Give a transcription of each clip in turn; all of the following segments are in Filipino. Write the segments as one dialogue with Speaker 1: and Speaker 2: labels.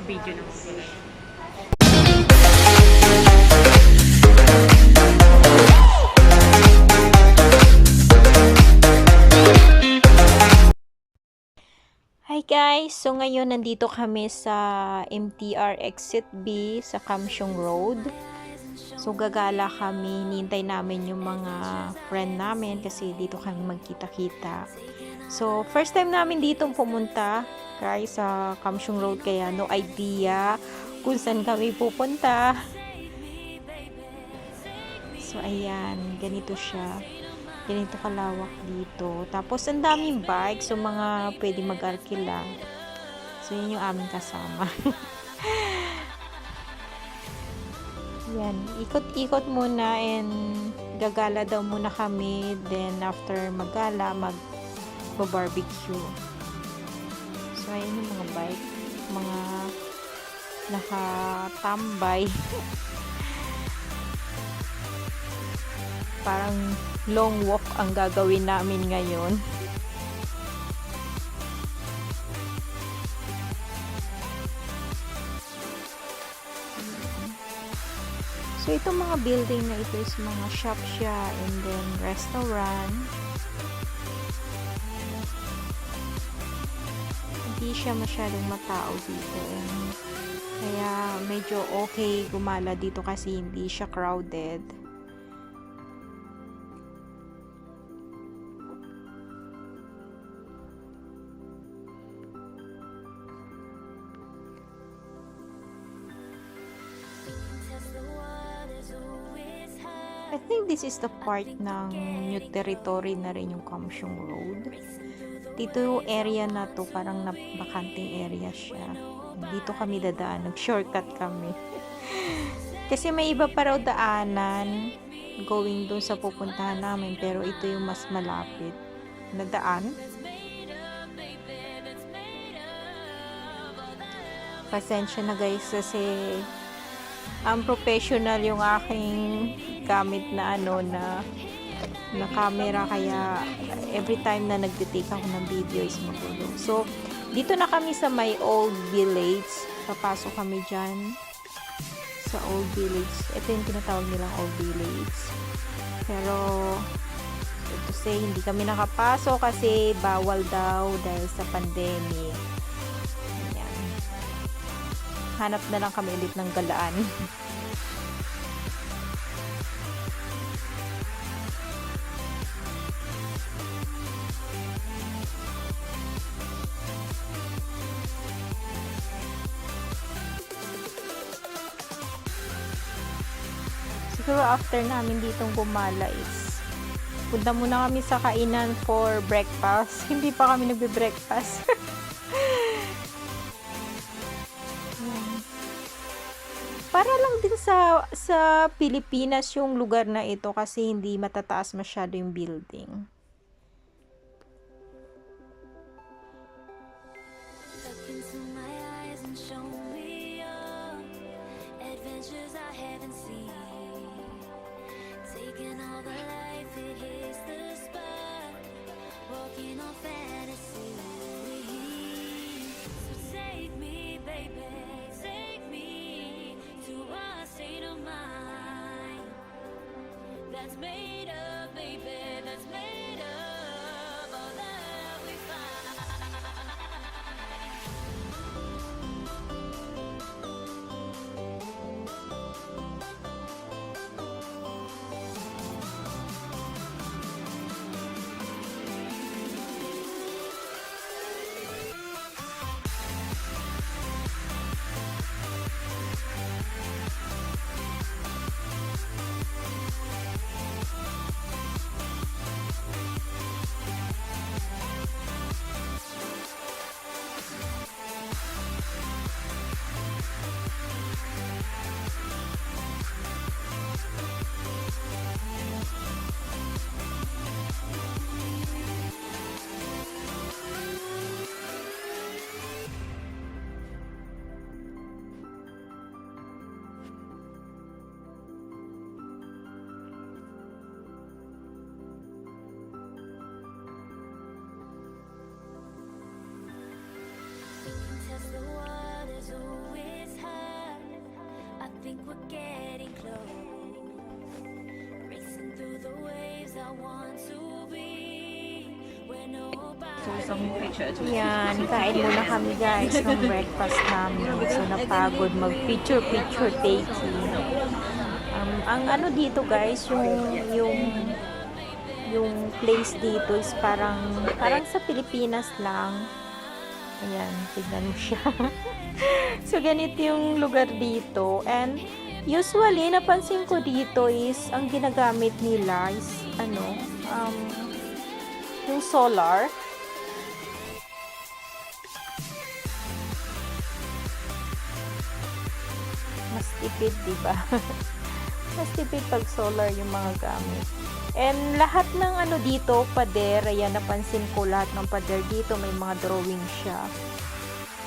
Speaker 1: video naman pala. Hi guys! So ngayon nandito kami sa MTR Exit B sa Kamsyong Road. So gagala kami, hinihintay namin yung mga friend namin kasi dito kami magkita-kita. So first time namin dito pumunta guys sa Kamsyong Road, kaya no idea kung saan kami pupunta. So ayan, ganito siya. Ganito kalawak dito. Tapos ang daming bike, so mga pwede mag-arkila. So yun yung aming kasama. Yan, ikot-ikot muna and gagala daw muna kami. Then after magala, mag-barbecue. So ayun yung mga bike, mga nakatambay. Parang long walk ang gagawin namin ngayon. So itong mga building na ito is mga shop siya and then restaurant. Hindi siya masyadong matao dito. Kaya medyo okay gumala dito kasi hindi siya crowded. I think this is the part ng new territory na rin yung Kamsyong Road. Dito yung area na to, parang bakanting area siya. Dito kami dadaan, nag-shortcut kami. Kasi may iba pa raw daanan going dun sa pupuntahan namin, pero ito yung mas malapit na daan. Pasensya na guys kasi ang professional yung aking gamit na na camera, kaya every time na nagtitake ako ng video is magulo. So dito na kami sa may Old Village. Papasok kami dyan sa Old Village. Ito yung tinatawag nilang Old Village, pero ito say hindi kami nakapasok kasi bawal daw dahil sa pandemic. Ayan. Hanap na lang kami ulit ng galaan. Siguro after namin ditong gumala is punta muna kami sa kainan for breakfast. Hindi pa kami nagbe-breakfast. Para lang din sa Pilipinas yung lugar na ito kasi hindi matataas masyado yung building.
Speaker 2: That's made up, baby, that's made up all that we find. The waters always
Speaker 1: Yan, kain muna kami guys ng breakfast namin. So napagod mag-picture taking. Ang ano dito guys, yung place dito is parang sa Pilipinas lang. Ayan, tignan mo siya. So ganito yung lugar dito, and usually napansin ko dito is ang ginagamit nila is yung solar. Mas tipid, diba? Mas tipid pag solar yung mga gamit. And lahat ng ano dito, pader, ayan, napansin ko lahat ng pader dito, may mga drawing siya.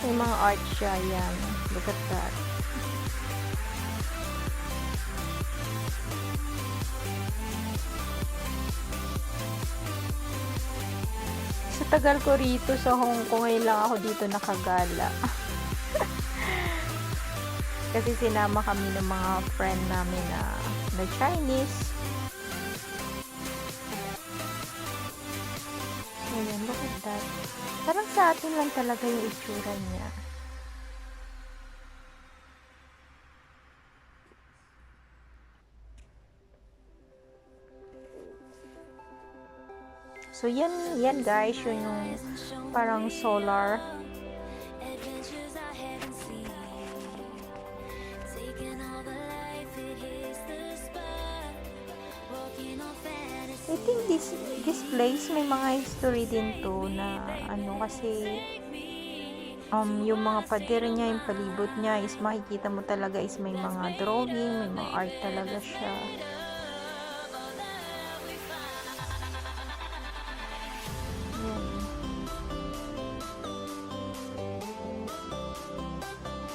Speaker 1: May mga art siya, ayan. Look at that. Sa tagal ko rito sa Hong Kong, ngayon lang ako dito nakagala. Kasi sinama kami ng mga friend namin na Chinese. Ayan, look at that. Parang sa atin lang talaga yung itsura niya. So, yan guys, yun yung parang solar.
Speaker 2: Adventures I haven't seen. Taking all the life, it hits the spot. Walking on fantasy.
Speaker 1: I think this place may mga history din to na ano kasi yung mga pader niya, yung palibot niya is makikita mo talaga is may mga drawing, may mga art talaga siya. Yan.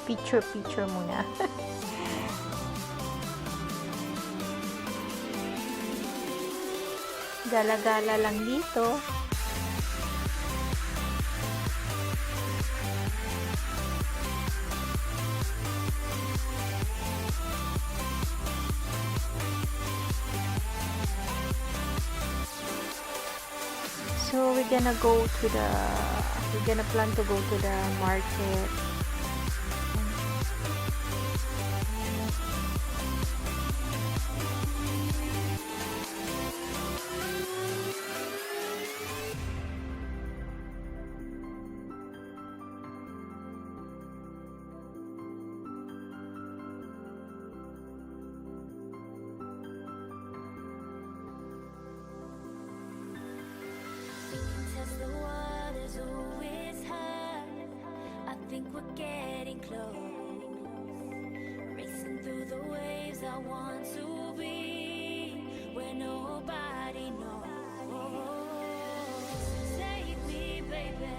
Speaker 1: Picture muna. Gala-gala lang dito. So we're gonna plan to go to the market.
Speaker 2: Test the waters, oh, it's hot. I think we're getting close. Racing through the waves, I want to be where nobody knows. Take me, baby.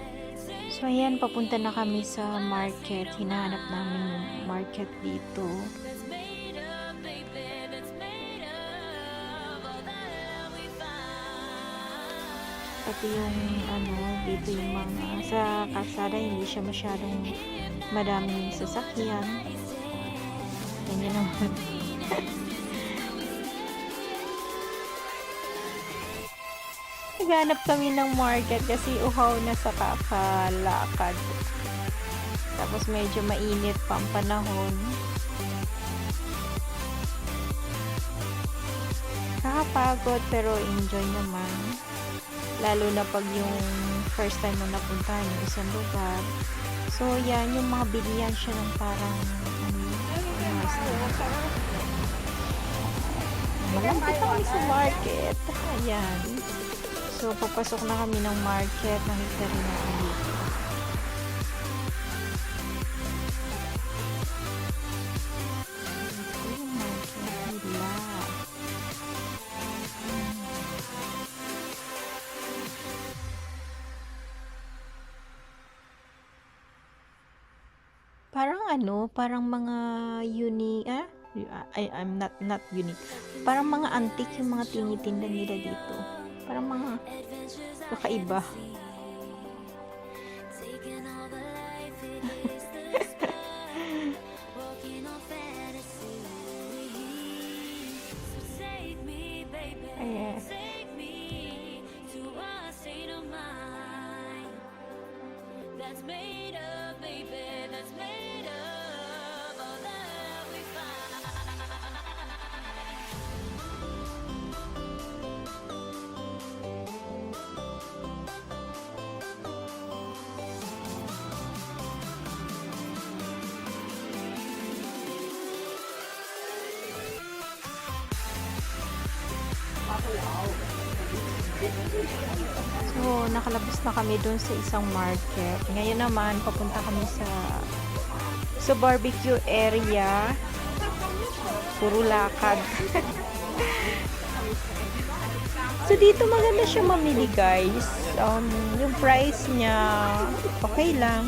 Speaker 1: So ayan, papunta na kami sa market. Hinahanap namin yung market dito.
Speaker 2: That's made up, baby. That's made up all that we find.
Speaker 1: Pati yung dito yung mga sa kalsada, hindi siya masyadong madaming sasakyan. Ganyan naman. Naghanap kami ng market kasi uhaw na sa kakalakad. Tapos medyo mainit pa ang panahon. Nakapagod pero enjoy naman. Lalo na pag yung first time mo napuntahan yung isang lugar. So yan, yung mga bilihan siya ng parang malapit na kami sa market. Ayan. So, papasok na kami ng market. Nakita rin natin dito. Ito yung market nila. Parang mga unique, I'm not unique. Parang mga antique yung mga tinitinda nila dito. Parang mga kakaiba.
Speaker 2: Taking all the life, it hits the spot. Walking on fantasy. So take me, baby.
Speaker 1: Ayan.
Speaker 2: Take me to a state of mind.
Speaker 1: So, nakalabas na kami dun sa isang market. Ngayon naman, papunta kami sa barbecue area. Puro lakad. So, dito maganda siya mamili, guys. Yung price niya, okay lang.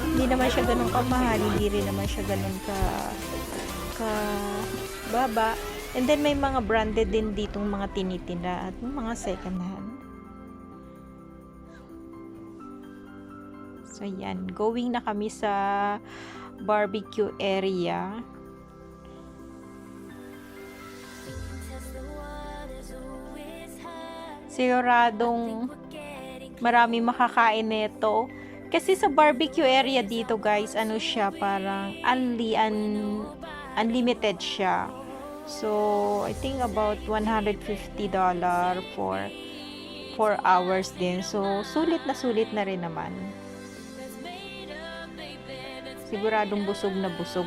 Speaker 1: Hindi naman siya ganun kamahal. Hindi rin naman siya ganun ka baba. And then, may mga branded din ditong mga tinitinda at mga second hand. So, yan. Going na kami sa barbecue area. Siguradong marami makakain nito. Kasi sa barbecue area dito, guys, ano siya, parang unlimited siya. So, I think about $150 for 4 hours din. So, sulit na rin naman. Siguradong busog na busog.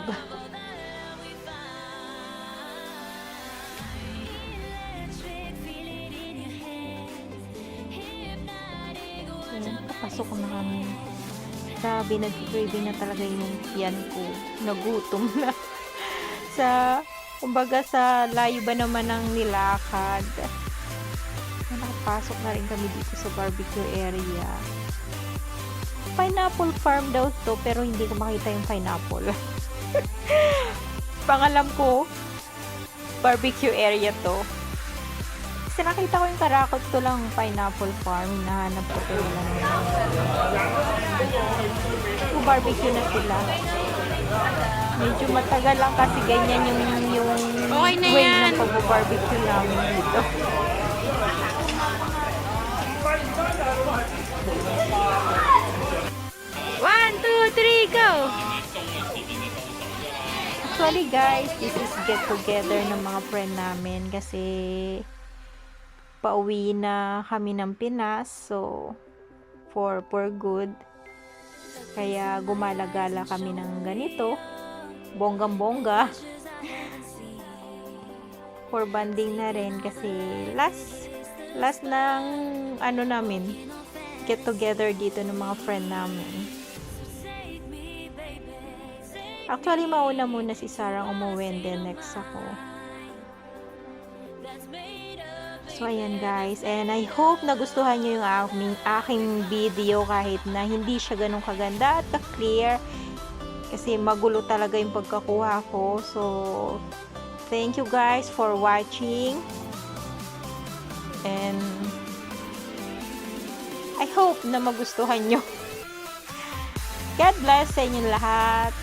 Speaker 1: Pasok na kami. Grabe, nag-craving na talaga yung tiyan ko. Nagutom na. Kumbaga sa layo ba naman ng nilakad. Nakapasok na rin kami dito sa barbecue area. Pineapple farm daw to, pero hindi ko makita yung pineapple. Pangalam ko, barbecue area to. Kasi nakita ko yung karakot to lang, pineapple farm. Hinahanap ko pero lang. So, barbecue na sila. Medyo matagal lang kasi ganyan yung
Speaker 3: Okay na
Speaker 1: way
Speaker 3: yan.
Speaker 1: ng pag-barbecue namin dito.
Speaker 3: One, two, three, go!
Speaker 1: Actually guys, this is get together ng mga friend namin kasi pauwi na kami ng Pinas, so for good. Kaya gumalagala kami ng ganito, bonggang-bongga. For banding na rin kasi last ng ano namin, get together dito ng mga friend namin. Actually, mauna muna si Sarah umuwi and then next ako. So, ayan guys. And I hope nagustuhan nyo yung aking video kahit na hindi siya ganun kaganda at clear. Kasi magulo talaga yung pagkakuha ko. So, thank you guys for watching. And I hope na magustuhan nyo. God bless sa inyong lahat.